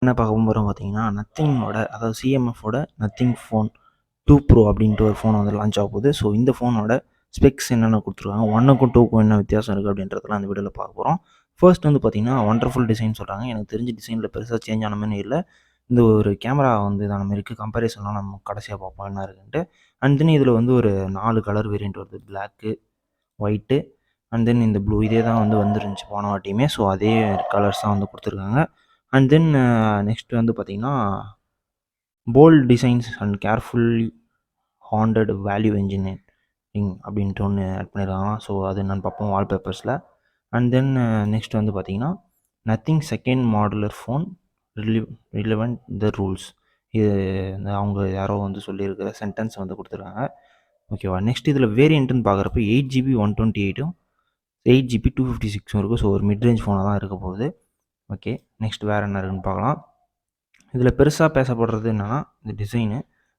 என்ன பார்க்க போகிறோம் பார்த்தீங்கன்னா, நத்திங்கோட அதாவது சிஎம்எஃபோட நத்திங் ஃபோன் 2 ப்ரோ அப்படின்ட்டு ஒரு ஃபோன் வந்து லான்ச் ஆக போகுது. ஸோ இந்த ஃபோனோட ஸ்பெக்ஸ் என்னென்ன கொடுத்துருக்காங்க, 1க்கும் 2க்கும் என்ன வித்தியாசம் இருக்குது அப்படின்றதெல்லாம் அந்த வீடியோவில் பார்க்க போகிறோம். ஃபர்ஸ்ட் வந்து பார்த்தீங்கன்னா, ஒண்டர்ஃபுல் டிசைன் சொல்கிறாங்க. எனக்கு தெரிஞ்ச டிசைனில் பெருசாக சேஞ்ச் ஆன மாதிரி இல்லை. இந்த ஒரு கேமரா வந்து இதான மாதிரி இருக்குது. கம்பேரிசன்லாம் நம்ம கடைசியாக பார்ப்போம் என்ன இருக்குன்ட்டு. அண்ட் தென் இதில் வந்து ஒரு 4 கலர் வேரியண்ட் வருது. பிளாக்கு, ஒயிட்டு அண்ட் தென் இந்த ப்ளூ. இதே தான் வந்து வந்துருந்துச்சு போன வாட்டியுமே. ஸோ அதே கலர்ஸ் தான் வந்து கொடுத்துருக்காங்க. அண்ட் தென் நெக்ஸ்ட் வந்து பார்த்தீங்கன்னா, bold designs and carefully handed value engineering அப்படின்ட்டு ஒன்று ஆட் பண்ணியிருக்காங்க. ஸோ அது என்னென்னு பார்ப்போம் வால்பேப்பர்ஸில். அண்ட் தென் நெக்ஸ்ட் வந்து பார்த்தீங்கன்னா, nothing second modular phone relevant the rules. இது அவங்க யாரோ வந்து சொல்லியிருக்கிற சென்டென்ஸ் வந்து கொடுத்துருக்காங்க. ஓகேவா. நெக்ஸ்ட் இதில் வேரியண்ட்டுன்னு பார்க்குறப்ப 8GB 128ம் 8GB 256ம் இருக்குது. ஸோ ஒரு மிட் ரேஞ்ச் ஃபோனாக தான் இருக்க போகுது. ஓகே. நெக்ஸ்ட் வேறு என்ன இருக்குன்னு பார்க்கலாம். இதில் பெருசாக பேசப்படுறது என்னென்னா இந்த டிசைனு.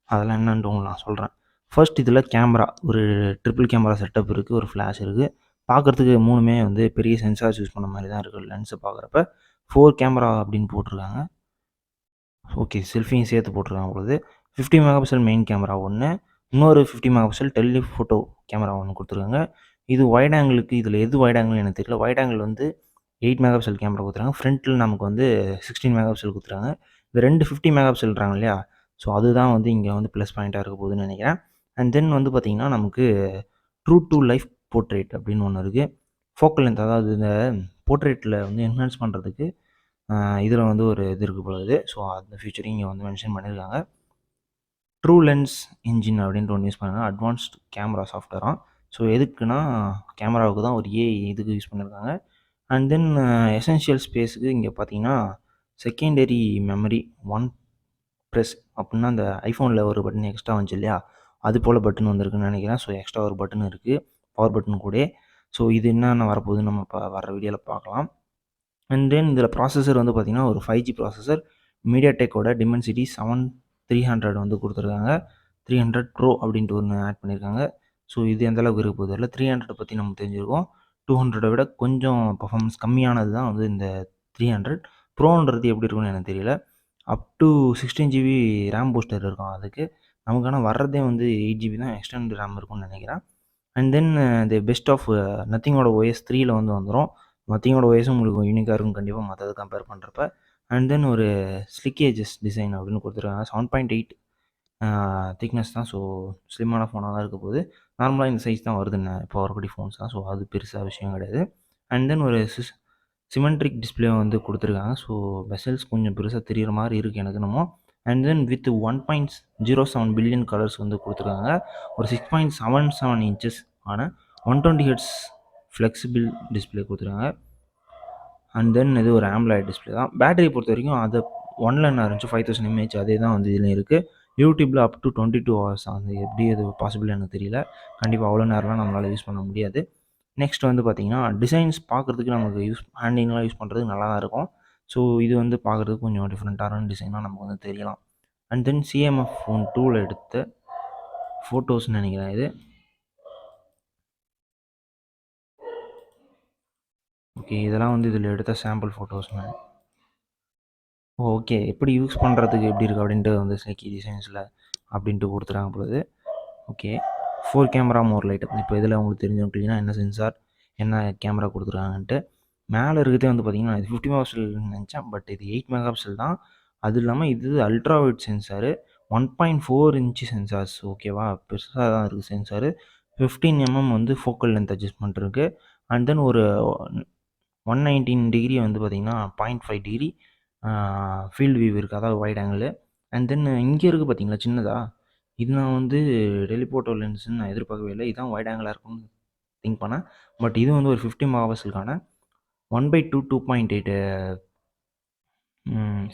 அதெல்லாம் என்னென்னு உங்களுக்கு நான் சொல்கிறேன். ஃபர்ஸ்ட் இதில் கேமரா ஒரு ட்ரிபிள் கேமரா செட்டப் இருக்குது. ஒரு ஃப்ளாஷ் இருக்குது. பார்க்குறதுக்கு மூணுமே வந்து பெரிய சென்சார்ஸ் யூஸ் பண்ண மாதிரி தான் இருக்குது. லென்ஸை பார்க்குறப்ப 4 கேமரா அப்படின்னு போட்டிருக்காங்க. ஓகே. செல்ஃபியும் சேர்த்து போட்டிருக்காங்க பொழுது 50 மெகா பிக்சல் மெயின் கேமரா ஒன்று, இன்னொரு 50 மெகா பிக்சல் டெலிஃபோட்டோ கேமரா ஒன்று கொடுத்துருக்காங்க. இது வைட் ஆங்கிளுக்கு இதில் எது வைட் ஆங்கிள் எனக்கு தெரியல. வைட் ஆங்கிள் வந்து 8 மெகா பிக்சல் கேமரா கொடுத்துருக்காங்க. ஃப்ரண்ட்டில் நமக்கு வந்து 16 மெகா பிக்சல் கொடுத்துருக்காங்க. இந்த ரெண்டு 50 மெகா பிக்சல்ன்றாங்க இல்லையா. ஸோ அதுதான் வந்து இங்கே வந்து ப்ளஸ் பாயிண்ட்டாக இருக்க போகுதுன்னு நினைக்கிறேன். அண்ட் தென் வந்து பார்த்திங்கன்னா, நமக்கு ட்ரூ டு லைஃப் போர்ட்ரேட் அப்படின்னு ஒன்று இருக்குது. ஃபோக்கல் லென்த் அதாவது இந்த போர்ட்ரேட்டில் வந்து என்ஹான்ஸ் பண்ணுறதுக்கு இதில் வந்து ஒரு இது இருக்குது போகுது. ஸோ அந்த ஃபியூச்சரையும் இங்கே வந்து மென்ஷன் பண்ணியிருக்காங்க. ட்ரூ லென்ஸ் இன்ஜின் அப்படின்ட்டு ஒன்று யூஸ் பண்ணுறாங்க. Advanced camera சாஃப்ட்வேராக. ஸோ எதுக்குன்னா கேமராவுக்கு தான் ஒரு இதுக்கு யூஸ் பண்ணியிருக்காங்க. அண்ட் தென் எசென்ஷியல் ஸ்பேஸுக்கு இங்கே பார்த்தீங்கன்னா செகண்டரி மெமரி 1 ப்ரெஸ் அப்படின்னா அந்த ஐஃபோனில் ஒரு பட்டன் எக்ஸ்ட்ரா வந்துச்சு இல்லையா, அது போல் பட்டன் வந்திருக்குன்னு நினைக்கிறேன். ஸோ எக்ஸ்ட்ரா ஒரு பட்டன் இருக்குது பவர் பட்டன் கூட. ஸோ இது என்னென்ன வரப்போகுதுன்னு நம்ம வர வீடியோவில் பார்க்கலாம். அண்ட் தென் இதில் ப்ராசஸர் வந்து பார்த்திங்கன்னா ஒரு 5G ப்ராசஸர் மீடியாடெக்கோட டிமென்சிட்டி 7300 வந்து கொடுத்துருக்காங்க. 300 ப்ரோ அப்படின்ட்டு ஒன்று ஆட் பண்ணியிருக்காங்க. ஸோ இது எந்த அளவுக்கு இருக்க போகுது இல்லை. 300 பற்றி நம்ம தெரிஞ்சிருக்கோம். 200 விட கொஞ்சம் பர்ஃபார்மன்ஸ் கம்மியானது தான் வந்து இந்த 300. ப்ரோன்றது எப்படி இருக்குன்னு எனக்கு தெரியல. Up to 16GB RAM booster இருக்கும் அதுக்கு. நமக்கு ஆனால் வர்றதே வந்து 8GB தான் எக்ஸ்டெண்ட் ரேம் இருக்கும்னு நினைக்கிறேன். And then the best of நத்திங்கோட OS 3ல் வந்து வந்துடும். நத்திங்கோட OSம் உங்களுக்கு யூனிக்காக இருக்கும் கண்டிப்பாக மற்றதை கம்பேர் பண்ணுறப்ப. அண்ட் தென் ஒரு ஸ்லிக் ஏஜஸ் டிசைன் அப்படின்னு கொடுத்துருக்காங்க. 7.8 திக்னஸ் தான். ஸோ ஸ்லிம்மான ஃபோனாக தான் இருக்க போகுது. நார்மலாக இந்த சைஸ் தான் வருதுன்னு இப்போ வரக்கூடிய ஃபோன்ஸ் தான். ஸோ அது பெருசாக விஷயம் கிடையாது. அண்ட் தென் ஒரு சிமெட்ரிக் டிஸ்பிளே வந்து கொடுத்துருக்காங்க. ஸோ வெசல்ஸ் கொஞ்சம் பெருசாக தெரிகிற மாதிரி இருக்குது எனக்கு என்னமோ. And then with 1.07 billion colours வந்து கொடுத்துருக்காங்க. ஒரு 6.77 இன்ச்சஸ் ஆன 120 ஹெர்ட்ஸ் ஃப்ளெக்சிபிள் டிஸ்பிளே கொடுத்துருக்காங்க. அண்ட் தென் இது ஒரு ஆம்லாய்ட் டிஸ்பிளே தான். பேட்டரி பொறுத்த வரைக்கும் அது 1ல் என்ன இருந்துச்சு 5000 mAh அதே தான் வந்து இதுலையும் இருக்குது. யூடியூப்பில் அப் டு 22 ஹவர்ஸ் அது எப்படி அது பாசிபிள் எனக்கு தெரியல. கண்டிப்பாக அவ்வளோ நேரம்லாம் நம்மளால் யூஸ் பண்ண முடியாது. நெக்ஸ்ட் வந்து பார்த்திங்கன்னா டிசைன்ஸ் பார்க்குறதுக்கு நமக்கு ஹேண்டிங்லாம் யூஸ் பண்ணுறதுக்கு நல்லா தான் இருக்கும். ஸோ இது வந்து பார்க்குறதுக்கு கொஞ்சம் டிஃப்ரெண்ட்டான டிசைனாக நமக்கு வந்து தெரியலாம். அண்ட் தென் சிஎம்எஃப் ஃபோன் 2ல் எடுத்த ஃபோட்டோஸ்ன்னு நினைக்கிறேன் இது. ஓகே. இதெல்லாம் வந்து இதில் எடுத்த சாம்பிள் ஃபோட்டோஸ்ங்க. ஓகே. எப்படி யூஸ் பண்ணுறதுக்கு எப்படி இருக்குது அப்படின்ட்டு வந்து ஸ்னேக்கி டிசைன்ஸில் அப்படின்ட்டு கொடுத்துருக்காங்க பொழுது. ஓகே. 4 கேமரா மோர் லைட். இப்போ இதில் உங்களுக்கு தெரிஞ்சும் க்ளீனாக என்ன சென்சார் என்ன கேமரா கொடுத்துருக்காங்கன்ட்டு. மேலே இருக்கிறதே வந்து பார்த்திங்கன்னா இது 50 மெகா பிக்சல் நினச்சேன். பட் இது 8 மெகா பிக்சல் தான். அது இல்லாமல் இது ultra wide sensor 1.4 inch sensors. ஓகேவா. பெருசாக தான் இருக்குது சென்சாரு. 15 வந்து ஃபோக்கல் லென்த் அட்ஜஸ்ட்மெண்ட் இருக்குது. அண்ட் தென் ஒரு 119 டிகிரி வந்து பார்த்திங்கன்னா 0.5 டிகிரி ஃபீல்டு வியூ இருக்குது. அதாவது வைட் ஆங்கிள். அண்ட் தென் இங்கே இருக்குது பார்த்தீங்களா சின்னதாக. இது நான் வந்து டெலிஃபோட்டோ லென்ஸ்ன்னு நான் எதிர்பார்க்கவே இல்லை. இதுதான் வைட் ஆங்கிளாக இருக்கும்னு திங்க் பண்ணேன். பட் இது வந்து ஒரு 50 மெகா பிக்சலுக்கான 1/2 2.8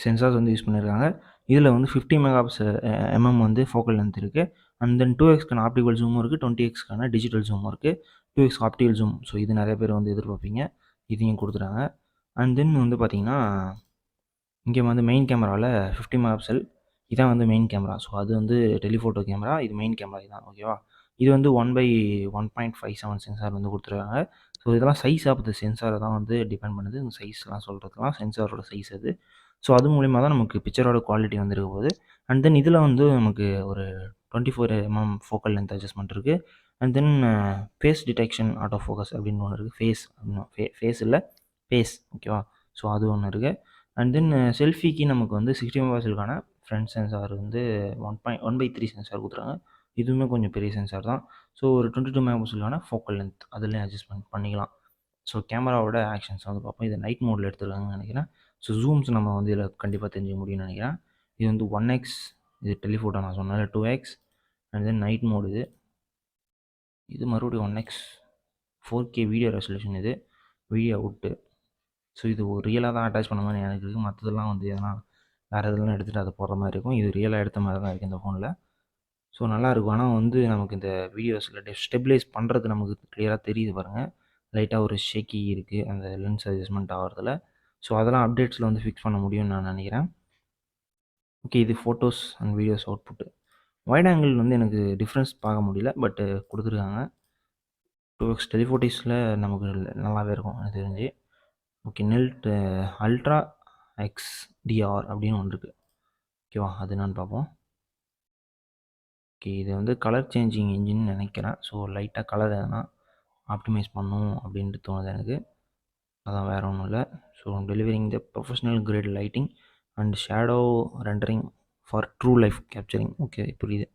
சென்சார்ஸ் வந்து யூஸ் பண்ணியிருக்காங்க. இதில் வந்து 50 மெகா பிக்சல் வந்து ஃபோக்கல் லென்த் இருக்குது. அண்ட் தென் 2xக்கான ஆப்டிகல் ஜூமும் இருக்குது. 20xக்கான டிஜிட்டல் ஜூமும் இருக்குது. 2x optical zoom. ஸோ இது நிறைய பேர் வந்து எதிர்பார்ப்பீங்க. இதையும் கொடுத்துட்டாங்க. அண்ட் தென் வந்து பார்த்திங்கன்னா இங்கே வந்து மெயின் கேமராவில் 50 மெகா பிக்சல் இதான் வந்து மெயின் கேமரா. ஸோ அது வந்து டெலிஃபோட்டோ கேமரா. இது மெயின் கேமரா இதுதான். ஓகேவா. இது வந்து 1/1.57 சென்சார் வந்து கொடுத்துருக்காங்க. ஸோ இதெல்லாம் சைஸ் ஆஃப் த சென்சாரை தான் வந்து டிபெண்ட் பண்ணுது. இந்த சைஸ்லாம் சொல்கிறதுலாம் சென்சாரோட சைஸ் அது. ஸோ அது மூலிமா தான் நமக்கு பிக்சரோட குவாலிட்டி வந்து இருக்க போகுது. அண்ட் தென் இதில் வந்து நமக்கு ஒரு 24 mm ஃபோக்கல் லென்த் அட்ஜஸ்ட்மெண்ட் இருக்குது. And then face detection auto focus அப்படின்னு ஒன்று இருக்குது. ஃபேஸ் இல்லை ஃபேஸ், ஓகேவா? ஸோ அது ஒன்று இருக்குது. அண்ட் தென் செல்ஃபிக்கு நமக்கு வந்து 60 மெகாபிக்சலுக்கான ஃப்ரண்ட் சென்சார் வந்து 1/3 சென்சார் கொடுத்துருக்காங்க. இதுவுமே கொஞ்சம் பெரிய சென்சார் தான். ஸோ ஒரு 22 மெகாபிக்சலுக்கான ஃபோக்கல் லென்த் அதுலேயும் அட்ஜஸ்ட்மெண்ட் பண்ணிக்கலாம். ஸோ கேமராவோட ஆக்ஷன்ஸ் வந்து பார்ப்போம். இதை நைட் மோடில் எடுத்துருக்காங்கன்னு நினைக்கிறேன். ஸோ ஜூம்ஸ் நம்ம வந்து இதில் கண்டிப்பாக தெரிஞ்சுக்க முடியும்னு நினைக்கிறேன். இது வந்து 1x, இது டெலிஃபோட்டோ நான் சொன்னேன் 2x, and then night mode இது மறுபடியும் 1x, 4K வீடியோ ரெசல்யூஷன், இது வீடியோ அவுட்டு. ஸோ இது ஒரு ரியலாக தான் அட்டாச் பண்ண மாதிரி எனக்கு இருக்குது. மற்றதெல்லாம் வந்து எதனா வேறு இதெல்லாம் எடுத்துகிட்டு அதை போடுற மாதிரி இருக்கும். இது ரியலாக எடுத்த மாதிரி தான் இருக்குது இந்த ஃபோனில். ஸோ நல்லாயிருக்கும். ஆனால் வந்து நமக்கு இந்த வீடியோஸில் ஸ்டெபிலைஸ் பண்ணுறது நமக்கு கிளியராக தெரியுது பாருங்கள். லைட்டாக ஒரு ஷேக்கி இருக்குது அந்த லென்ஸ் அட்ஜஸ்ட்மெண்ட் ஆகிறதுல. ஸோ அதெல்லாம் அப்டேட்ஸில் வந்து ஃபிக்ஸ் பண்ண முடியும்னு நான் நினைக்கிறேன். ஓகே, இது photos and videos output. Wide angle வந்து எனக்கு டிஃப்ரென்ஸ் பார்க்க முடியல, பட்டு கொடுத்துருக்காங்க. 2x டெலிஃபோட்டிஸில் நமக்கு நல்லாவே இருக்கும் எனக்கு தெரிஞ்சு. ஓகே, நெல்ட் அல்ட்ரா XDR அப்படின்னு ஒன்று இருக்குது, ஓகேவா? அது என்னன்னு பார்ப்போம். ஓகே, இது வந்து கலர் சேஞ்சிங் இன்ஜின் நினைக்கிறேன். ஸோ லைட்டாக கலர் எதனா ஆப்டிமைஸ் பண்ணும் அப்படின்ட்டு தோணுது எனக்கு. அதான், வேறு ஒன்றும் இல்லை. So delivering the professional grade lighting and shadow rendering for true life capturing. Okay, புரியுது.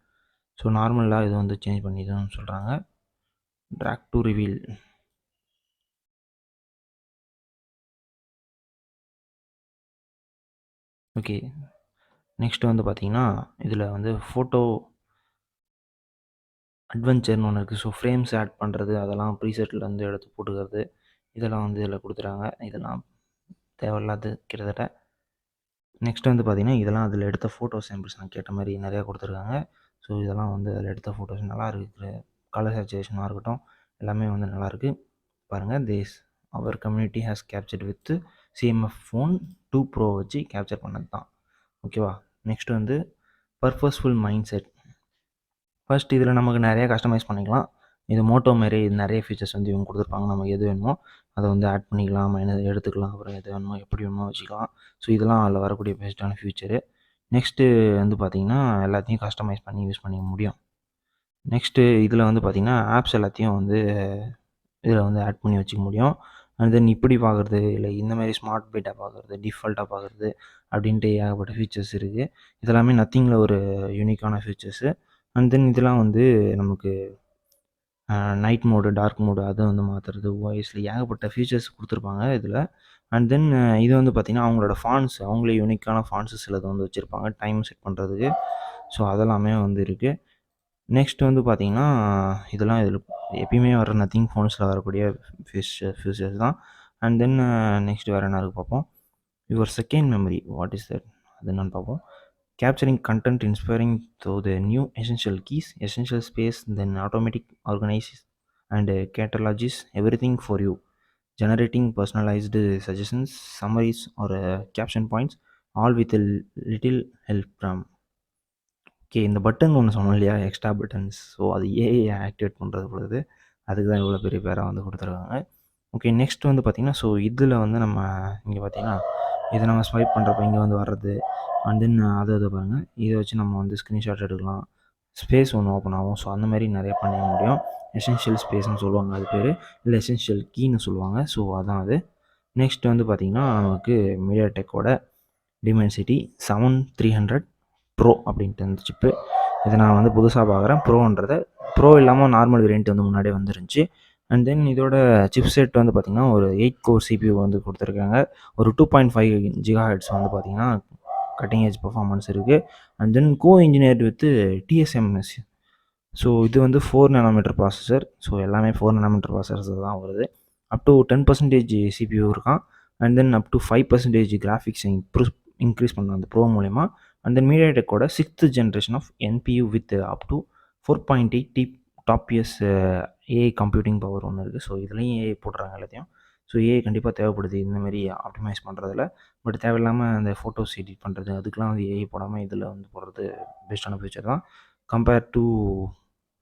ஸோ நார்மலாக இது வந்து சேஞ்ச் பண்ணிதுன்னு சொல்கிறாங்க. Track to reveal. Okay, next வந்து பார்த்திங்கன்னா இதில் வந்து ஃபோட்டோ அட்வென்ச்சர்னு ஒன்று இருக்குது. ஸோ ஃப்ரேம்ஸ் ஆட் பண்ணுறது, அதெல்லாம் ப்ரீசெட்டில் வந்து எடுத்து போட்டுக்கிறது, இதெல்லாம் வந்து இதில் கொடுத்துறாங்க. இதெல்லாம் தேவையில்லாது கிட்டத்தட்ட. நெக்ஸ்ட் வந்து பார்த்திங்கன்னா இதெல்லாம் அதில் எடுத்த ஃபோட்டோ சாம்பிள்ஸ் நான் கேட்ட மாதிரி நிறையா கொடுத்துருக்காங்க. ஸோ இதெல்லாம் வந்து அதில் எடுத்த ஃபோட்டோஸ் நல்லா இருக்குது. கலர் சேச்சுரேஷனாக இருக்கட்டும், எல்லாமே வந்து நல்லாயிருக்கு. பாருங்கள், அவர் community has captured with CMF phone 2 Pro வச்சு கேப்சர் பண்ணது தான், ஓகேவா? நெக்ஸ்ட் வந்து பர்பஸ்ஃபுல் மைண்ட் செட். ஃபர்ஸ்ட் இதில் நமக்கு நிறைய கஸ்டமைஸ் பண்ணிக்கலாம். இது மோட்டோ மாரி நிறைய ஃபீச்சர்ஸ் வந்து இவங்க கொடுத்துருப்பாங்க. நமக்கு எது வேணுமோ அதை வந்து ஆட் பண்ணிக்கலாம், மைனஸ் எடுத்துக்கலாம், அப்புறம் எது வேணுமோ எப்படி வேணுமோ வச்சுக்கலாம். ஸோ இதெல்லாம் அதில் வரக்கூடிய பெஸ்ட்டான ஃபியூச்சரு. நெக்ஸ்ட்டு வந்து பார்த்திங்கன்னா எல்லாத்தையும் கஸ்டமைஸ் பண்ணி யூஸ் பண்ணிக்க முடியும். நெக்ஸ்ட்டு இதில் வந்து பார்த்திங்கன்னா ஆப்ஸ் எல்லாத்தையும் வந்து இதில் வந்து ஆட் பண்ணி வச்சுக்க முடியும். அண்ட் தென் இப்படி பார்க்குறது, இல்லை இந்த மாதிரி ஸ்மார்ட் பீட்டாக பார்க்குறது, டிஃபால்ட்டாக பார்க்குறது அப்படின்ட்டு ஏகப்பட்ட ஃபீச்சர்ஸ் இருக்குது. இதெல்லாமே நத்திங்கில் ஒரு யூனிக்கான ஃபீச்சர்ஸு. அண்ட் தென் இதெல்லாம் வந்து நமக்கு நைட் மோடு, டார்க் மோடு அதை வந்து மாற்றுறது, வாய்ஸில் ஏகப்பட்ட ஃபீச்சர்ஸ் கொடுத்துருப்பாங்க இதில். அண்ட் தென் இது வந்து பார்த்திங்கன்னா அவங்களோட ஃபான்ட்ஸ், அவங்களே யூனிக்கான ஃபான்ட்ஸு சிலது வந்து வச்சுருப்பாங்க டைம் செட் பண்ணுறதுக்கு. ஸோ அதெல்லாமே வந்து இருக்குது. நெக்ஸ்ட் வந்து பார்த்திங்கன்னா இதெல்லாம் இதில் எப்பயுமே வர நத்திங் ஃபோன்ஸில் வரக்கூடிய ஃபீச்சர்ஸ் தான். அண்ட் தென் நெக்ஸ்ட் வேறு என்ன இருக்குது பார்ப்போம். Your second memory, what is that, அது என்னன்னு பார்ப்போம். Capturing content inspiring through the new essential keys, essential space, then automatic organizes and catalogs everything for you, generating personalized suggestions, summaries or caption points, all with a little help from. Okay, இந்த button ஒன்று சொன்னோம் இல்லையா, extra buttons. So அது AI activate பண்ணுறது பொழுது அதுக்கு தான் இவ்வளோ பெரிய பேராக வந்து கொடுத்துருக்காங்க. ஓகே, நெக்ஸ்ட் வந்து பார்த்திங்கன்னா ஸோ இதில் வந்து நம்ம இங்கே பார்த்திங்கன்னா இதை நம்ம ஸ்வைப் பண்ணுறப்ப இங்கே வந்து வர்றது. அண்ட் தென் அதை பாருங்கள், இதை வச்சு நம்ம வந்து ஸ்க்ரீன்ஷாட் எடுக்கலாம், ஸ்பேஸ் ஒன்று ஓப்பன் ஆகும். ஸோ அந்த மாதிரி நிறைய பண்ணிக்க முடியும். எசென்ஷியல் ஸ்பேஸ்னு சொல்லுவாங்க அது பேர், இல்லை எசென்ஷியல் கீன்னு சொல்லுவாங்க. ஸோ அதான் அது. நெக்ஸ்ட் வந்து பார்த்திங்கன்னா நமக்கு மீடியாடெக்கோட டிமென்சிட்டி 7300 ப்ரோ அப்படின்ட்டு அந்த சிப்பு. இதை நான் வந்து புதுசாக பார்க்குறேன். ப்ரோ இல்லாமல் நார்மல் வேரியண்ட் வந்து முன்னாடியே வந்துருந்துச்சு. அண்ட் தென் இதோட சிப் செட் வந்து பார்த்திங்கன்னா ஒரு 8 கோர் CPU வந்து கொடுத்துருக்காங்க. ஒரு 2.5 GHz வந்து பார்த்திங்கன்னா கட்டிங் ஏஜ் பர்ஃபார்மன்ஸ் இருக்குது. And then engineered with TSMC. So இது வந்து 4 nm ப்ராசஸர். ஸோ எல்லாமே 4 nm ப்ராசஸர் தான் வருது. அப் டு 10% CPU இருக்கான். And then up to 5% graphics increase பண்ணலாம் அந்த ப்ரோ மூலயமா. அண்ட் தென் மீடியாடெக்கோட 6th generation of NPU with up to 4.8 TOPS AI computing power ஒன்று இருக்குது. ஸோ இதுலேயும் ஏஐ போடுறாங்க எல்லாத்தையும். ஸோ ஏஐ கண்டிப்பாக தேவைப்படுது இந்தமாரி ஆப்டிமைஸ் பண்ணுறதுல. பட் தேவையில்லாமல் அந்த ஃபோட்டோஸ் எடிட் பண்ணுறது அதுக்கெலாம் வந்து ஏஐ போடாமல் இதில் வந்து போடுறது பெஸ்ட்டான ஃபீச்சர் தான் கம்பேர் டு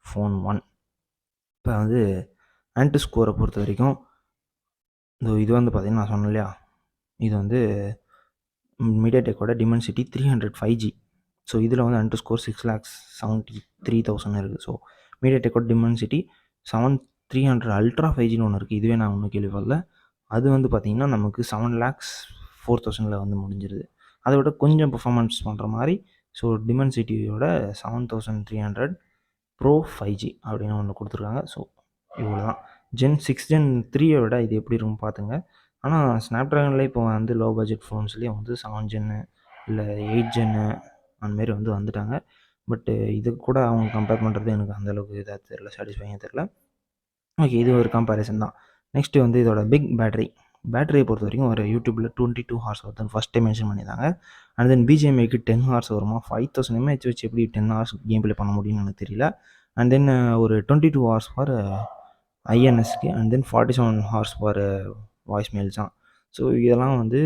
ஃபோன் 1. இப்போ வந்து ஆன்டி ஸ்கோரை பொறுத்த வரைக்கும் இது வந்து பார்த்திங்கன்னா நான் சொன்னேன் இல்லையா, இது வந்து மீடியாடெக்கோட டிமென்சிட்டி 300 5G. ஸோ இதில் வந்து அண்டர்ஸ்கோர் 6,73,000 இருக்குது. ஸோ மீடியாடெக்கோட டிமென்சிட்டி 300 அல்ட்ரா 5Gன்னு ஒன்று இருக்குது. இதுவே நான் ஒன்றும் கேள்விப்படல. அது வந்து பார்த்திங்கன்னா நமக்கு 7,04,000 வந்து முடிஞ்சிருது. அதை விட கொஞ்சம் பெர்ஃபார்மன்ஸ் பண்ணுற மாதிரி. ஸோ டிமென்சிட்டியோட 7,300 ப்ரோ 5G அப்படின்னு ஒன்று கொடுத்துருக்காங்க. ஸோ இவ்வளோ தான். Gen 3 விட இது எப்படி இருக்குன்னு பார்த்துங்க. ஆனால் ஸ்னாப்ட்ராகனில் இப்போ வந்து லோ பட்ஜெட் ஃபோன்ஸ்லேயே வந்து 7 ஜென்னு இல்லை 8 ஜென்னு அந்தமாரி வந்து வந்துட்டாங்க. பட்டு இது கூட அவங்க கம்பேர் பண்ணுறது எனக்கு அந்தளவுக்கு இதாக தெரில, சாட்டிஸ்ஃபைங்காக தெரில. ஓகே, இது ஒரு கம்பேரிசன் தான். நெக்ஸ்ட்டு வந்து இதோட பிக் பேட்டரியை பொறுத்த வரைக்கும் ஒரு யூடியூப்பில் 22 ஹார்ஸ் வருதுன்னு ஃபஸ்ட்டே மென்ஷன் பண்ணியிருந்தாங்க. அண்ட் தென் பிஜிஎம்ஐக்கு 10 ஹார்ஸ் வருமா. 5000 mAh வச்சு எப்படி 10 ஹார்ஸ் கேம் ப்ளே பண்ண முடியும்னு எனக்கு தெரியல. அண்ட் தென் ஒரு 22 ஹார்ஸ் ஃபார் ஐஎன்எஸ்க்கு and then 47 hours for voice mails தான். ஸோ இதெல்லாம் வந்து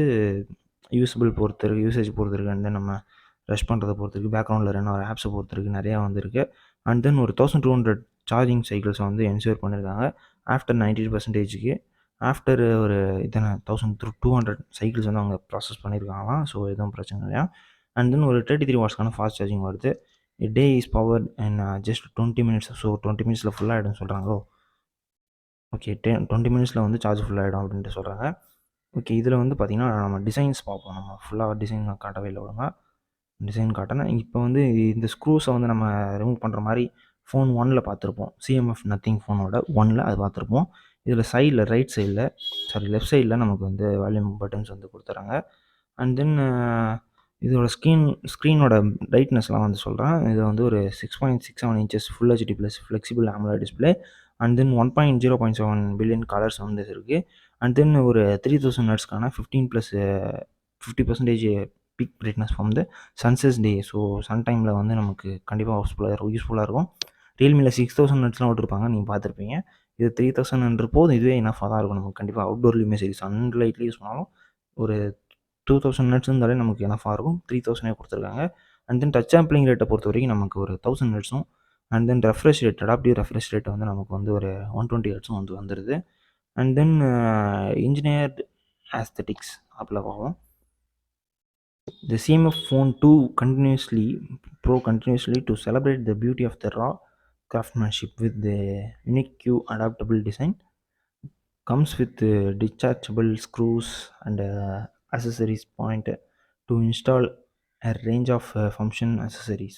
யூஸேஜ் பொறுத்து இருக்குது. அண்ட் தென் நம்ம ரஷ் பண்ணுறதை பொறுத்து இருக்குது, பேக்ரவுண்டில் ரன் ஆகிற ஆப்ஸை பொறுத்து இருக்குது, நிறையா வந்துருக்கு. அண்ட் தென் ஒரு 1200 சார்ஜிங் சைக்கிள்ஸை வந்து என்ஷூர் பண்ணியிருக்காங்க ஆஃப்டர் 90%. ஆஃப்டர் ஒரு இத்தனை 1200 சைக்கிள்ஸ் வந்து அவங்க ப்ராசஸ் பண்ணியிருக்காங்களாம். ஸோ எதுவும் பிரச்சனை இல்லையா. அண்ட் தென் ஒரு 33 வாட்ஸ்க்கான ஃபாஸ்ட் சார்ஜிங் வருது. Day is power and just 20 minutes. So 20 மினிட்ஸில் ஃபுல்லாகிடும் சொல்கிறாங்களோ. ஓகே, 20 மினிட்ஸில் வந்து சார்ஜ் ஃபுல்லாகிடும் அப்படின்ட்டு சொல்கிறாங்க. ஓகே, இதில் வந்து பார்த்திங்கன்னா நம்ம டிசைன்ஸ் பார்ப்போம். நம்ம ஃபுல்லாக டிசைன் காட்டவே இல்லை ஒழுங்கா. டிசைன் காட்டினேன். இப்போ வந்து இந்த ஸ்க்ரூஸை வந்து நம்ம ரிமூவ் பண்ணுற மாதிரி ஃபோன் 1ல் பார்த்துருப்போம். சிஎம்எஃப் நத்திங் ஃபோனோட 1ல் அது பார்த்துருப்போம். இதில் சைடில் லெஃப்ட் சைடில் நமக்கு வந்து வால்யூம் பட்டன்ஸ் வந்து கொடுத்துறாங்க. அண்ட் தென் இதோட ஸ்க்ரீனோட பிரைட்னஸ்லாம் வந்து சொல்கிறேன். இது வந்து ஒரு 6.67 inches full HD plus flexible AMOLED display. And then 0.7 billion colours வந்து இருக்குது. அண்ட் தென் ஒரு 3000 நட்ஸ்க்கான 50% peak brightness from the sunset day. So sun டைமில் வந்து நமக்கு கண்டிப்பாக யூஸ்ஃபுல்லாக இருக்கும். ரியல்மியில் 6000 நட்ஸ்லாம் விட்டுருப்பாங்க, நீங்கள் பார்த்துருப்பீங்க. இது 3000 போதும், இதுவே இனஃபாக தான் இருக்கும் நமக்கு. கண்டிப்பாக அவுட்டோர்லேயுமே சரி, சன்லைட்லேயும் யூஸ் பண்ணாலும் ஒரு 2000 நட்ஸ் இருந்தாலே நமக்கு இனஃபாக இருக்கும். 3000 கொடுத்துருக்காங்க. அண்ட் தென் டச் சாம்பிளிங் ரேட்டை பொறுத்த வரைக்கும் நமக்கு ஒரு 1000 நட்ஸும் and then adaptive refresh rate வந்து நமக்கு வந்து ஒரு 120 ஹெர்ட்ஸும் வந்து வந்துடுது. அண்ட் தென் இன்ஜினியர்டு ஆஸ்தெட்டிக்ஸ் ஆப்பில் பார்ப்போம். The CMF Phone 2 continuously to celebrate the beauty of the raw craftsmanship with the unique adaptable design. Comes with detachable screws and accessories point to install a range of function accessories.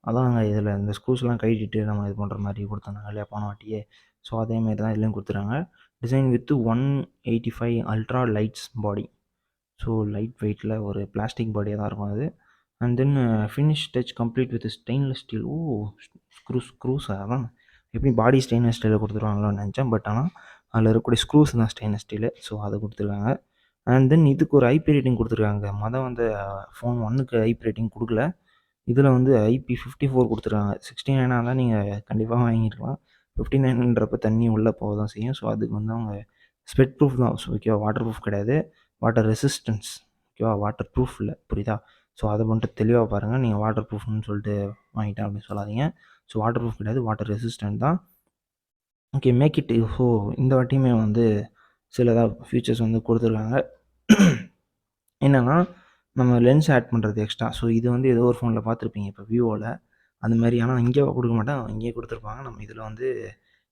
அதாங்க இதில் இந்த ஸ்க்ரூஸ்லாம் கழட்டிட்டு நம்ம இது பண்ணுற மாதிரி கொடுத்தாங்க இல்லையா போன வாட்டியே. ஸோ அதேமாரி தான் இதுலேயும் கொடுத்துறாங்க. Design with 185 ultra lights body. So light வெயிட்டில் ஒரு பிளாஸ்டிக் பாடியாக தான் இருக்கும் அது. And then finish touch complete with stainless steel. Screws அதான் எப்படி பாடி ஸ்டெயின்லெஸ் ஸ்டீலில் கொடுத்துருவாங்களோன்னு நினச்சேன். பட் ஆனால் அதில் இருக்கக்கூடிய ஸ்க்ரூஸ் தான் ஸ்டெயின்லெஸ் ஸ்டீலு. ஸோ அதை கொடுத்துருக்காங்க. அண்ட் தென் இதுக்கு ஒரு ஐபி ரேட்டிங் கொடுத்துருக்காங்க. வந்து ஃபோன் 1க்கு ஐபி ரேட்டிங் கொடுக்கல. இதில் வந்து IP54 கொடுத்துருக்காங்க. 69 தான் நீங்கள் கண்டிப்பாக வாங்கிருக்கலாம். 59ன்றப்ப தண்ணி உள்ளே போக தான் செய்யும். ஸோ அதுக்கு வந்து அவங்க ஸ்வெட் ப்ரூஃப் தான். ஸோ ஓகேவா, வாட்டர் ப்ரூஃப் கிடையாது, வாட்டர் ரெசிஸ்டன்ஸ். ஓகேவா, வாட்டர் ப்ரூஃப் இல்லை, புரியுதா. ஸோ அதை மட்டும் தெளிவாக பாருங்கள். நீங்கள் வாட்டர் ப்ரூஃப்னு சொல்லிட்டு வாங்கிட்டேன் அப்படின்னு சொல்லாதீங்க. ஸோ வாட்டர் ப்ரூஃப் கிடையாது, வாட்டர் ரெசிஸ்டன்ட் தான். Okay, make it. ஸோ இந்த வாட்டியுமே வந்து சில ஃபியூச்சர்ஸ் வந்து கொடுத்துருக்காங்க. என்னென்னா நம்ம லென்ஸ் ஆட் பண்ணுறது எக்ஸ்ட்ரா. ஸோ இது வந்து ஏதோ ஒரு ஃபோனில் பார்த்துருப்பீங்க இப்போ விவோவில் அந்த மாதிரி. ஆனால் இங்கே கொடுக்க மாட்டேன், இங்கேயே கொடுத்துருப்பாங்க. நம்ம இதில் வந்து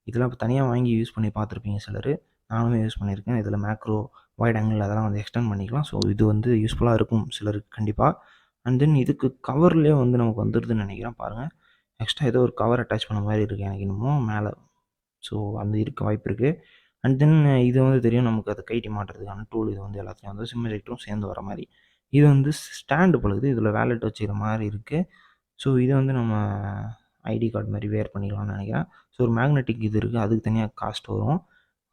இதெல்லாம் இப்போ தனியாக வாங்கி யூஸ் பண்ணி பார்த்துருப்பீங்க சிலர். நானுமே யூஸ் பண்ணியிருக்கேன். இதில் மேக்ரோ வைட் ஆங்கிள் அதெல்லாம் வந்து எக்ஸ்டெண்ட் பண்ணிக்கலாம். ஸோ இது வந்து யூஸ்ஃபுல்லாக இருக்கும் சிலருக்கு கண்டிப்பாக. அண்ட் தென் இதுக்கு கவர்லேயே வந்து நமக்கு வந்துடுதுன்னு நினைக்கிறேன். பாருங்கள், எக்ஸ்ட்ரா ஏதோ ஒரு கவர் அட்டாச் பண்ண மாதிரி இருக்குது எனக்கு இன்னமும் மேலே. ஸோ அந்த இருக்க வாய்ப்பு இருக்குது. அண்ட் தென் இது வந்து தெரியும் நமக்கு அதை கைட்டி மாட்டுறதுக்கான டூல். இது வந்து எல்லாத்தையும் வந்து சிம் எஜெக்டரும் சேர்ந்து வர மாதிரி. இது வந்து ஸ்டாண்டு பழுகுது, இதில் வேலெட் வச்சுக்கிற மாதிரி இருக்குது. ஸோ இதை வந்து நம்ம ஐடி கார்டு மாதிரி வேர் பண்ணிக்கலாம்னு நினைக்கிறேன். ஸோ ஒரு மேக்னெட்டிக் இது இருக்குது, அதுக்கு தனியாக காஸ்ட் வரும்.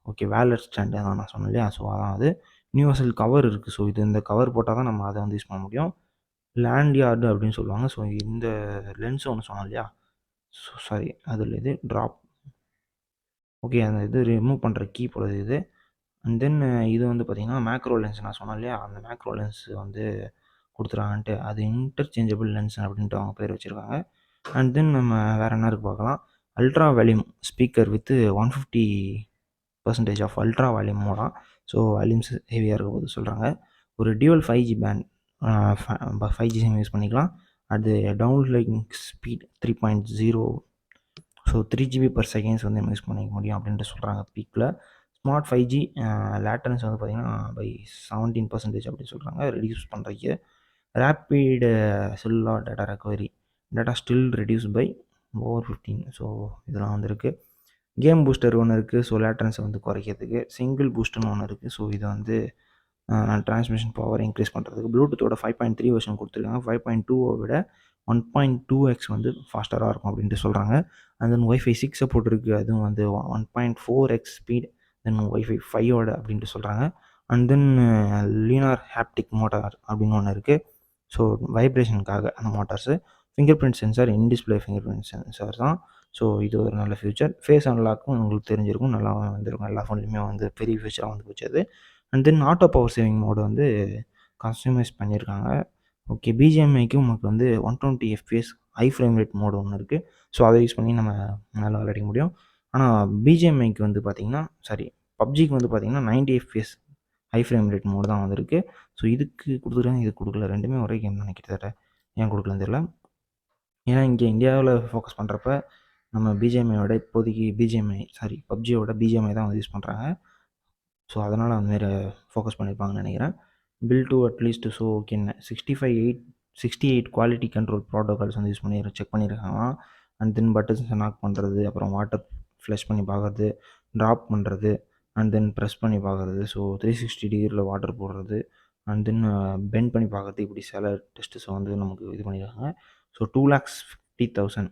ஓகே, வேலெட் ஸ்டாண்டு தான் நான் சொன்னேன் இல்லையா. ஸோ அதான் அது. யூனிவர்சல் கவர் இருக்குது. ஸோ இந்த கவர் போட்டால் தான் நம்ம அதை வந்து யூஸ் பண்ண முடியும். லேண்ட்யார்டு அப்படின்னு சொல்லுவாங்க. ஸோ இந்த லென்ஸ் ஒன்று சொன்னோம் இல்லையா. ஸோ சாரி, அதில் இது ட்ராப். ஓகே, அந்த இது ரிமூவ் பண்ணுற கீ போடுறது இது. அண்ட் தென் இது வந்து பார்த்திங்கன்னா மேக்ரோ லென்ஸ் நான் சொன்னேன் இல்லையா. அந்த மேக்ரோ லென்ஸ் வந்து கொடுத்துறாங்கன்ட்டு அது இன்டர்சேஞ்சபிள் லென்ஸ் அப்படின்ட்டு அவங்க பேர் வச்சுருக்காங்க. அண்ட் தென் நம்ம வேறு என்ன இருக்குது பார்க்கலாம். Ultra volume speaker with 150% of ultra volume மோடா. ஸோ வால்யூம்ஸ் ஹெவியாக இருக்க போது சொல்கிறாங்க. ஒரு dual 5G pant 5G sim use பண்ணிக்கலாம். அது டவுன்லிங்க் ஸ்பீட் 3.0, ஸோ 3 GB/s வந்து நம்ம யூஸ் பண்ணிக்க முடியும் அப்படின்ட்டு சொல்கிறாங்க பீக்கில். ஸ்மார்ட் 5G லேட்டன்ஸ் வந்து பார்த்திங்கன்னா பை 17% அப்படின்னு சொல்கிறாங்க ரெடியூஸ் பண்ணுறதுக்கு. Rapid cellular data recovery, data still reduce by over 15. So இதெல்லாம் வந்துருக்கு. கேம் பூஸ்டர் ஒன்று இருக்குது, ஸோ லேட்டன்ஸை வந்து குறைக்கிறதுக்கு. சிங்கிள் பூஸ்டர்னு ஒன்று இருக்குது, ஸோ இதை வந்து ட்ரான்ஸ்மிஷன் பவர் இன்க்ரீஸ் பண்ணுறதுக்கு. ப்ளூடூத்தோட 5.3 வெர்ஷன் கொடுத்துருக்காங்க. 5.2 விட 1.2x வந்து ஃபாஸ்டராக இருக்கும் அப்படின்ட்டு சொல்கிறாங்க. அண்ட் தென் Wi-Fi 6 சப்போர்ட் இருக்குது, அதுவும் வந்து 1.4x ஸ்பீட். தென் Wi-Fi 5 அப்படின்ட்டு சொல்கிறாங்க. அண்ட் தென் லீனார் ஹாப்டிக் மோட்டார் அப்படின்னு ஒன்று இருக்குது, ஸோ வைப்ரேஷனுக்காக அந்த motors. Finger print sensor, in-display finger print sensor தான். ஸோ இது ஒரு நல்ல ஃபியூச்சர். ஃபேஸ் அன்லாக்கும் உங்களுக்கு தெரிஞ்சிருக்கும், நல்லா வந்துருக்கும். எல்லா ஃபோன்லையுமே வந்து பெரிய ஃபியூச்சராக வந்து போச்சு அது. And then auto power saving mode வந்து கஸ்டமைஸ் பண்ணியிருக்காங்க. ஓகே, பிஜிஎம்ஐக்கு நமக்கு வந்து 120 FPS high frame rate mode ஒன்று இருக்குது, ஸோ அதை யூஸ் பண்ணி நம்ம நல்லா விளையாட முடியும். ஆனால் பிஜிஎம்ஐக்கு வந்து பார்த்திங்கன்னா பப்ஜிக்கு வந்து பார்த்திங்கன்னா 90 FPS high frame rate mode தான் வந்திருக்கு. ஸோ இதுக்கு கொடுத்துருக்காங்க, இது கொடுக்கல. ரெண்டுமே ஒரே கேம் தான் கிட்டத்தட்ட. ஏன் கொடுக்கலன்னு தெரியல. ஏன்னா இங்கே இந்தியாவில் ஃபோக்கஸ் பண்ணுறப்ப நம்ம பிஜிஎம்ஐயோட இப்போதைக்கு பப்ஜியோட பிஜிஎம்ஐ தான் வந்து யூஸ் பண்ணுறாங்க. ஸோ அதனால் அந்தமாரி ஃபோக்கஸ் பண்ணியிருப்பாங்கன்னு நினைக்கிறேன். Bill to at least so okay 68 quality control protocols வந்து யூஸ் பண்ணி செக் பண்ணியிருக்காங்களாம். அண்ட் தென் பட்டன்ஸை நாக் பண்ணுறது, அப்புறம் வாட்டர் ஃப்ளஷ் பண்ணி பார்க்குறது, ட்ராப் பண்ணுறது, அண்ட் தென் ப்ரெஸ் பண்ணி பார்க்குறது, ஸோ 360 டிகிரியில் வாட்டர் போடுறது, அண்ட் தென் பெண்ட் பண்ணி பார்க்குறது, இப்படி சில டெஸ்ட்டஸை வந்து நமக்கு இது பண்ணியிருக்காங்க. So 2,50,000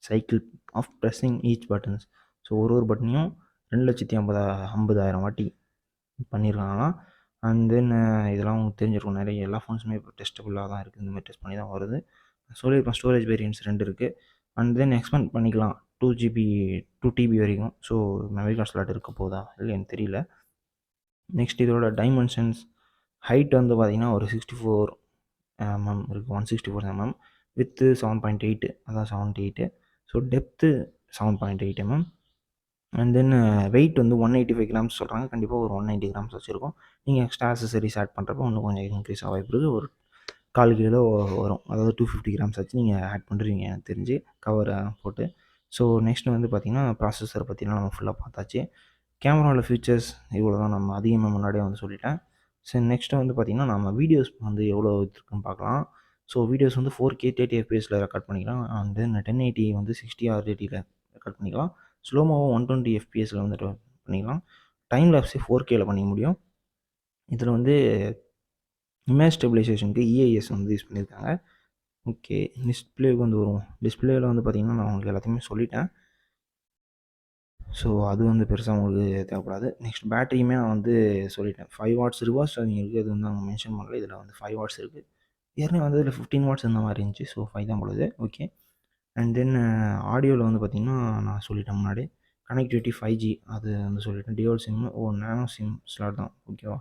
cycle of pressing each buttons. ஸோ ஒரு பட்டனையும் 2,50,000 வாட்டி பண்ணியிருக்காங்களாம். அண்ட் தென் இதெல்லாம் உங்களுக்கு தெரிஞ்சிருக்கும், நிறைய எல்லா ஃபோன்ஸுமே இப்போ டெஸ்ட்டபுளாக தான் இருக்குது, இந்தமாதிரி டெஸ்ட் பண்ணி தான் வருது. சொல்லியிருப்பேன் ஸ்டோரேஜ் வேரியன்ட்ஸ் 2 இருக்குது. அண்ட் தென் எக்ஸ்பேண்ட் பண்ணிக்கலாம் 2 TB வரைக்கும். ஸோ மெமரி கார்டு ஸ்லாட் இருக்க போதா இல்லை எனக்கு தெரியல. நெக்ஸ்ட் இதோட டைமென்ஷன்ஸ், ஹைட் வந்து பார்த்திங்கன்னா ஒரு 64 mm இருக்குது, 164 mm. வித்து 7.8, அதான் 78. So depth 7.8 mm. And then weight வந்து 185 கிராம்ஸ் சொல்கிறாங்க. கண்டிப்பாக ஒரு 190 கிராம்ஸ் வச்சுருக்கோம். நீங்கள் எக்ஸ்ட்ரா ஆக்சசரிஸ் ஆட் பண்ணுறப்போ இன்னும் கொஞ்சம் இன்க்ரீஸ் ஆக வாய்ப்பு இருக்குது. ஒரு 1/4 கிலோ வரும், அதாவது 250 கிராம்ஸ் வச்சு நீங்கள் ஆட் பண்ணுறீங்க எனக்கு தெரிஞ்சு, கவர் போட்டு. ஸோ நெக்ஸ்ட் வந்து பார்த்திங்கன்னா ப்ராசஸரை பற்றிலாம் நம்ம ஃபுல்லாக பார்த்தாச்சு. கேமராவில் ஃபீச்சர்ஸ் இவ்வளோ தான், நம்ம அதிகமாக முன்னாடியே வந்து சொல்லிட்டேன். சரி, நெக்ஸ்ட்டு வந்து பார்த்திங்கன்னா நம்ம வீடியோஸ் வந்து எவ்வளோ இருக்குன்னு பார்க்கலாம். ஸோ வீடியோஸ் வந்து 4K 30 FPSல ரெக்கார்ட் பண்ணிக்கலாம். அண்ட் தென் 1080 வந்து 60 RTTயில் ரெக்கார்ட் பண்ணிக்கலாம். ஸ்லோமோவும் 120 FPSல வந்து பண்ணிக்கலாம். டைம் லேப்ஸே 4Kல பண்ணிக்க முடியும். இதில் வந்து இமேஜ் ஸ்டெபிலைசேஷனுக்கு EIS வந்து யூஸ் பண்ணியிருக்காங்க. ஓகே, டிஸ்பிளேக்கு வந்து வருவோம். டிஸ்பிளேவில் வந்து பார்த்திங்கன்னா நான் உங்களுக்கு எல்லாத்தையுமே சொல்லிட்டேன். ஸோ அது வந்து பெருசாக உங்களுக்கு தேவைப்படாது. நெக்ஸ்ட் பேட்டரியுமே நான் வந்து சொல்லிட்டேன். 5 வாட்ஸ் ரிவர்ஸ் சார்ஜிங் இருக்குது, அது வந்து அவங்க மென்ஷன் பண்ணல. இதில் வந்து 5 வாட்ஸ் இருக்குது. ஏற்கனவே வந்து இதில் 15 வாட்ஸ் இந்த மாதிரி இருந்துச்சு, ஸோ 5 தான் பொழுது. ஓகே. அண்ட் தென் ஆடியோவில் வந்து பார்த்திங்கன்னா நான் சொல்லிட்டேன் முன்னாடி, கனெக்டிவிட்டி 5G அது வந்து சொல்லிட்டேன். Dual sim, nano sim slot தான், ஓகேவா.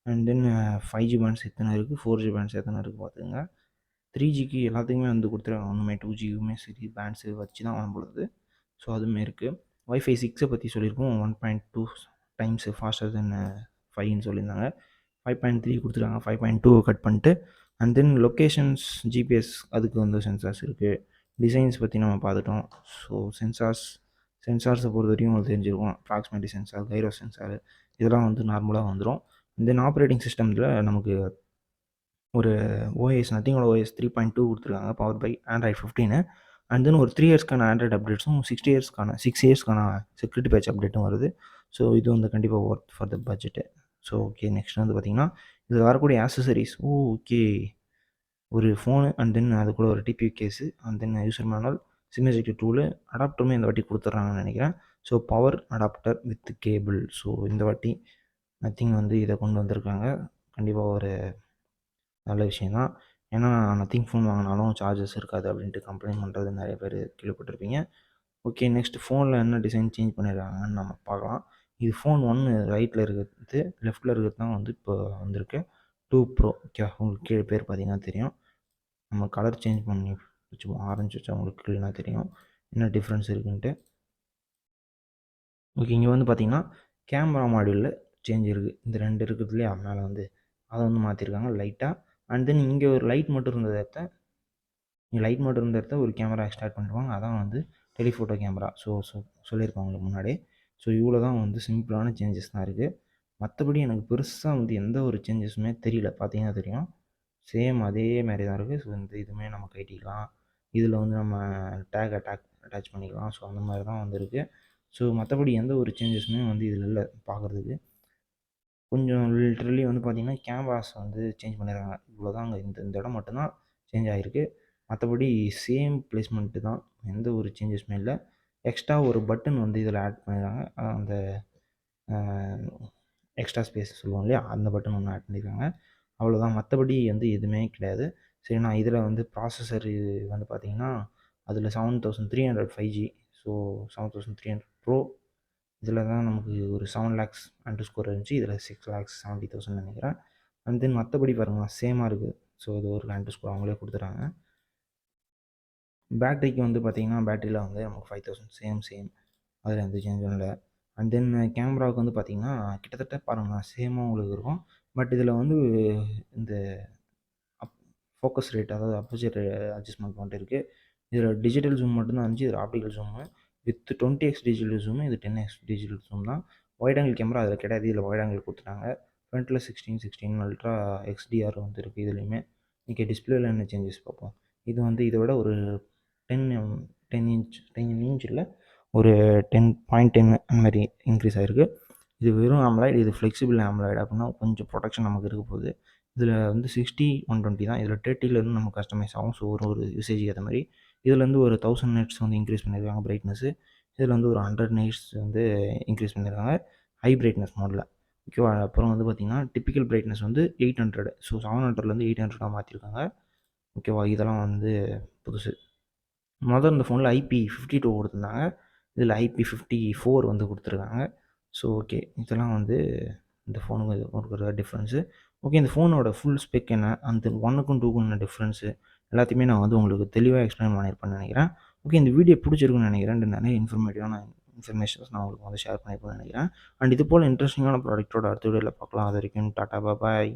அண்ட் தென் 5G பேண்ட்ஸ் எத்தனை இருக்குது, 4G பேண்ட்ஸ் எத்தனை இருக்குது பார்த்துங்க. 3Gக்கு எல்லாத்துக்குமே வந்து கொடுத்துருக்காங்க. ஒன்றுமே 2Gக்குமே சரி பேண்ட்ஸு வச்சு தான் வாங்க பொழுது. ஸோ அதுவுமே இருக்குது. Wi-Fi 6 பற்றி சொல்லியிருக்கோம், 1.2 டைம்ஸ் ஃபாஸ்டர் தென் 5ன்னு சொல்லியிருந்தாங்க. 5.3 கொடுத்துருக்காங்க, 5.2 கட் பண்ணிட்டு. அண்ட் தென் லொக்கேஷன்ஸ், GPS அதுக்கு வந்து சென்சார்ஸ் இருக்குது. டிசைன்ஸ் பற்றி நம்ம பார்த்துட்டோம். ஸோ சென்சார்ஸை பொறுத்த வரைக்கும் உங்களுக்கு தெரிஞ்சிருக்கும், ப்ராக்சிமிட்டி சென்சார், கைரோ சென்சார், இதெல்லாம் வந்து நார்மலாக வந்துடும். தென் ஆப்ரேட்டிங் சிஸ்டமில் நமக்கு ஒரு OS நத்திங்கோட OS 3.2 கொடுத்துருக்காங்க, power by Android 15. And then ஒரு 3 இயர்ஸ்க்கான ஆண்ட்ராய்டு அப்டேட்ஸும் 6 இயர்ஸ்க்கான செக்யூரிட்டி பேட்ச் அப்டேட்டும் வருது. ஸோ இது வந்து கண்டிப்பாக worth for the budget. So okay, next வந்து பார்த்திங்கன்னா இதில் வரக்கூடிய ஆக்சசரிஸ். ஓகே, ஒரு ஃபோனு, அண்ட் தென் அது கூட ஒரு TPU case, and then user manual, SIM ejective tool, அடாப்டருமே இந்த வாட்டி கொடுத்துட்றாங்கன்னு நினைக்கிறேன். So power adapter with cable. So இந்த வாட்டி நத்திங் வந்து இதை கொண்டு வந்திருக்காங்க. கண்டிப்பாக ஒரு நல்ல விஷயந்தான். ஏன்னா நத்திங் ஃபோன் வாங்கினாலும் சார்ஜஸ் இருக்காது அப்படின்ட்டு கம்ப்ளைண்ட் பண்ணுறது நிறைய பேர் கேள்விப்பட்டிருப்பீங்க. ஓகே, நெக்ஸ்ட் ஃபோனில் என்ன டிசைன் சேஞ்ச் பண்ணியிருக்காங்கன்னு நம்ம பார்க்கலாம். இது ஃபோன் 1 ரைட்டில் இருக்கிறது, லெஃப்ட்டில் இருக்கிறது தான் வந்து இப்போ வந்திருக்கு 2 Pro. ஓகே, உங்களுக்கு கீழே பேர் பார்த்தீங்கன்னா தெரியும். நம்ம கலர் சேஞ்ச் பண்ணி வச்சுப்போம், ஆரஞ்சு வச்சா உங்களுக்கு க்ளீனாக தெரியும் என்ன டிஃப்ரென்ஸ் இருக்குன்ட்டு. ஓகே, இங்கே வந்து பார்த்திங்கன்னா கேமரா மாடியூலில் சேஞ்ச் இருக்குது. இந்த 2 இருக்குது இல்லையா மேலே வந்து, அதை வந்து மாற்றிருக்காங்க லைட்டாக. அண்ட் தென் இங்கே ஒரு லைட் மட்டும் இருந்ததை ஒரு கேமரா எக்ஸ்ட்ராக்ட் பண்ணிருவாங்க. அதான் வந்து டெலிஃபோட்டோ கேமரா. சொல்லியிருப்பேன் உங்களுக்கு முன்னாடியே. ஸோ இவ்வளோ தான் வந்து சிம்பிளான சேஞ்சஸ் தான் இருக்குது. மற்றபடி எனக்கு பெருசாக வந்து எந்த ஒரு சேஞ்சஸுமே தெரியல. பார்த்தீங்கன்னா தெரியும். சேம் அதே மாரி தான் இருக்குது. ஸோ இந்த இதுவுமே நம்ம கழட்டிக்கலாம். இதில் வந்து நம்ம அட்டாச் பண்ணிக்கலாம். ஸோ அந்த மாதிரி தான் வந்து இருக்குது. ஸோ மற்றபடி எந்த ஒரு சேஞ்சஸுமே வந்து இதில் இல்லை பார்க்குறதுக்கு. கொஞ்சம் லிட்ரலி வந்து பார்த்திங்கன்னா கேமராஸ் வந்து சேஞ்ச் பண்ணியிருக்காங்க. இவ்வளோ தாங்க. இந்த இடம் மட்டும்தான் சேஞ்ச் ஆகிருக்கு. மற்றபடி சேம் பிளேஸ்மெண்ட்டு தான். எந்த ஒரு சேஞ்சஸுமே இல்லை. எக்ஸ்ட்ரா ஒரு பட்டன் வந்து இதில் ஆட் பண்ணியிருக்காங்க. அந்த எக்ஸ்ட்ரா ஸ்பேஸ் சொல்லுவோம் இல்லையா, அந்த பட்டன் ஒன்று ஆட் பண்ணியிருக்காங்க. அவ்வளோதான். மற்றபடி வந்து எதுவுமே கிடையாது. சரி, நான் இதில் வந்து ப்ராசஸர் வந்து பார்த்திங்கன்னா அதில் 7300 5G. So 7300 bro. இதில் தான் நமக்கு ஒரு 7 lakhs அண்டர்ஸ்கோர் இருந்துச்சு. இதில் 6,70,000 நினைக்கிறேன். அண்ட் தென் மற்றபடி பாருங்கள் சேமாக இருக்குது. ஸோ இது ஒரு அண்டர்ஸ்கோர் அவங்களே கொடுத்துட்றாங்க. பேட்டரிக்கு வந்து பார்த்திங்கன்னா பேட்டரியில் வந்து நமக்கு 5000 சேம். அதில் எந்த சேஞ்சும் இல்லை. அண்ட் தென் கேமராவுக்கு வந்து பார்த்திங்கன்னா கிட்டத்தட்ட பாருங்களேன் சேமாக உங்களுக்கு இருக்கும். பட் இதில் வந்து இந்த ஃபோக்கஸ் ரேட், அதாவது அப்போச்சர் அட்ஜஸ்ட்மெண்ட் மட்டும் இருக்குது. இதில் டிஜிட்டல் ஜூம் மட்டும்தான் இருந்துச்சு. இதில் optical zoom with 20x digital zoom. இது 10x டிஜிட்டல் ஜூம் தான். வைட் ஆங்கிள் கேமரா அதில் கிடையாது. இதில் வைட் ஆங்கிள் கொடுத்துட்டாங்க. ஃப்ரண்ட்டில் 16 அல்ட்ரா எக்ஸ்டிஆர் வந்து இருக்குது இதுலேயுமே. இன்றைக்கி டிஸ்பிளேல என்ன சேஞ்சஸ் பார்ப்போம். இது வந்து இதை விட ஒரு 10 இன்ச் இல்லை, ஒரு 10.10 அந்த மாதிரி இன்க்ரீஸ் ஆகிருக்கு. இது வெறும் ஆம்லாய்டு. இது ஃப்ளெக்சிபிள் ஆம்லாய்டு அப்படின்னா கொஞ்சம் ப்ரொடெக்ஷன் நமக்கு இருக்க போகுது. இதில் வந்து 60, 120 தான். இதில் 30லேருந்து நம்ம கஸ்டமைஸ் ஆகும். ஸோ ஒரு யூசேஜுக்கு ஏற்ற மாதிரி இதுலேருந்து ஒரு 1000 நெட்ஸ் வந்து இன்க்ரீஸ் பண்ணியிருக்காங்க பிரைட்னஸ்ஸு. இதில் வந்து ஒரு 100 நைட்ஸ் வந்து இன்க்ரீஸ் பண்ணியிருக்காங்க ஹை பிரைட்னஸ் மோடில். ஓகேவா. அப்புறம் வந்து பார்த்திங்கன்னா டிப்பிக்கல் பிரைட்னஸ் வந்து 800. ஸோ 700லேருந்து 800 மாற்றிருக்காங்க. ஓகேவா. இதெல்லாம் வந்து புதுசு. இந்த ஃபோனில் IP52 கொடுத்துருந்தாங்க. இதில் IP54 வந்து கொடுத்துருக்காங்க. ஸோ ஓகே, இதெல்லாம் வந்து இந்த ஃபோனுக்கு இருக்கிற டிஃப்ரென்ஸு. ஓகே, இந்த ஃபோனோட ஃபுல் ஸ்பெக் என்ன, அந்த 1க்கும் 2க்கும் என்ன டிஃப்ரென்ஸு எல்லாத்தையுமே நான் வந்து உங்களுக்கு தெளிவாக எக்ஸ்பிளைன் பண்ணியிருப்பேன்னு நினைக்கிறேன். ஓகே, இந்த வீடியோ பிடிச்சிருக்குன்னு நினைக்கிறேன். நிறைய இன்ஃபர்மேட்டிவான இன்ஃபர்மேஷன்ஸ் நான் உங்களுக்கு வந்து ஷேர் பண்ணியிருப்பேன்னு நினைக்கிறேன். அண்ட் இது போல் இன்ட்ரெஸ்டிங்கான ப்ராடக்ட்டோட அடுத்த வீடியோவில் பார்க்கலாம். அது வரைக்கும் டாட்டா பாய்.